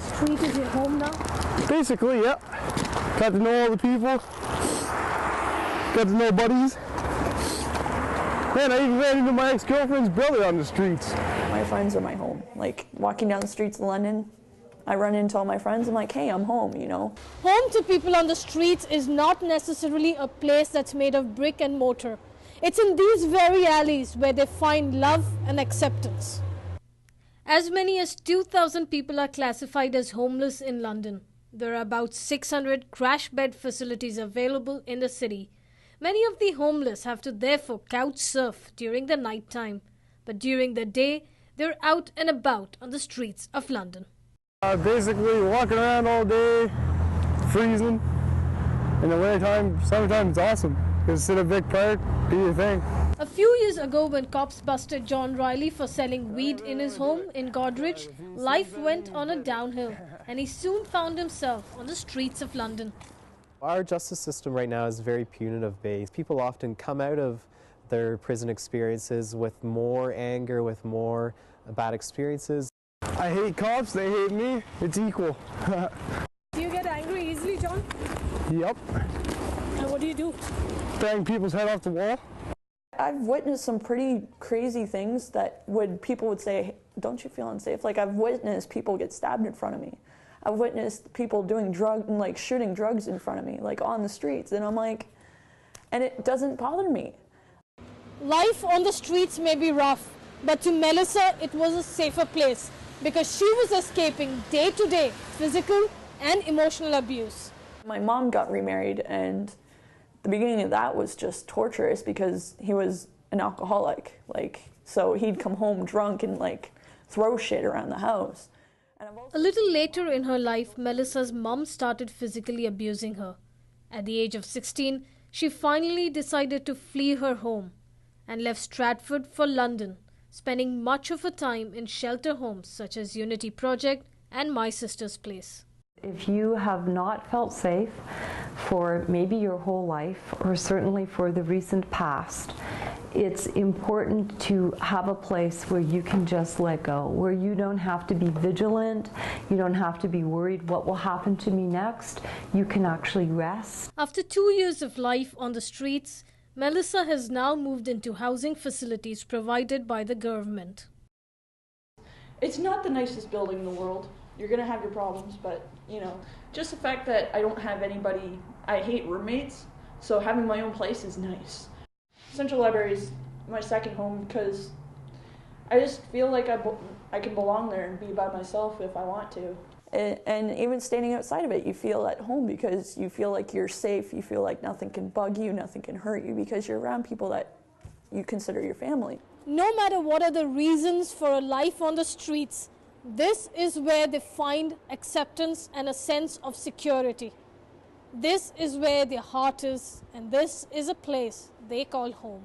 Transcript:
the street is your home now? Basically, yeah. Got to know all the people. Got to know buddies. Man, I even ran into my ex-girlfriend's brother on the streets. My friends are my home. Like, walking down the streets of London, I run into all my friends. I'm like, hey, I'm home, you know. Home to people on the streets is not necessarily a place that's made of brick and mortar. It's in these very alleys where they find love and acceptance. As many as 2,000 people are classified as homeless in London. There are about 600 crash bed facilities available in the city. Many of the homeless have to therefore couch surf during the night time. But during the day, they're out and about on the streets of London. Basically walking around all day, freezing. In the wintertime, summertime, it's awesome. Just sit at a big park, do your thing. A few years ago, when cops busted John Riley for selling weed in his home in Godrich, life went on a downhill, and he soon found himself on the streets of London. Our justice system right now is very punitive based. People often come out of their prison experiences with more anger, with more bad experiences. I hate cops, they hate me. It's equal. Do you get angry easily, John? Yep. And what do you do? Bang people's head off the wall. I've witnessed some pretty crazy things that people would say, don't you feel unsafe? Like, I've witnessed people get stabbed in front of me. I've witnessed people doing shooting drugs in front of me, like on the streets. And I'm like, and it doesn't bother me. Life on the streets may be rough, but to Melissa, it was a safer place because she was escaping day-to-day physical and emotional abuse. My mom got remarried, and the beginning of that was just torturous because he was an alcoholic. So he'd come home drunk and throw shit around the house. A little later in her life, Melissa's mom started physically abusing her. At the age of 16, she finally decided to flee her home and left Stratford for London, spending much of her time in shelter homes such as Unity Project and My Sister's Place. If you have not felt safe for maybe your whole life, or certainly for the recent past, it's important to have a place where you can just let go, where you don't have to be vigilant, you don't have to be worried what will happen to me next. You can actually rest. After 2 years of life on the streets, Melissa has now moved into housing facilities provided by the government. It's not the nicest building in the world. You're going to have your problems, but, just the fact that I don't have anybody, I hate roommates, so having my own place is nice. Central Library is my second home because I just feel like I can belong there and be by myself if I want to. And even standing outside of it, you feel at home because you feel like you're safe, you feel like nothing can bug you, nothing can hurt you because you're around people that you consider your family. No matter what are the reasons for a life on the streets, this is where they find acceptance and a sense of security. This is where their heart is, and this is a place they call home.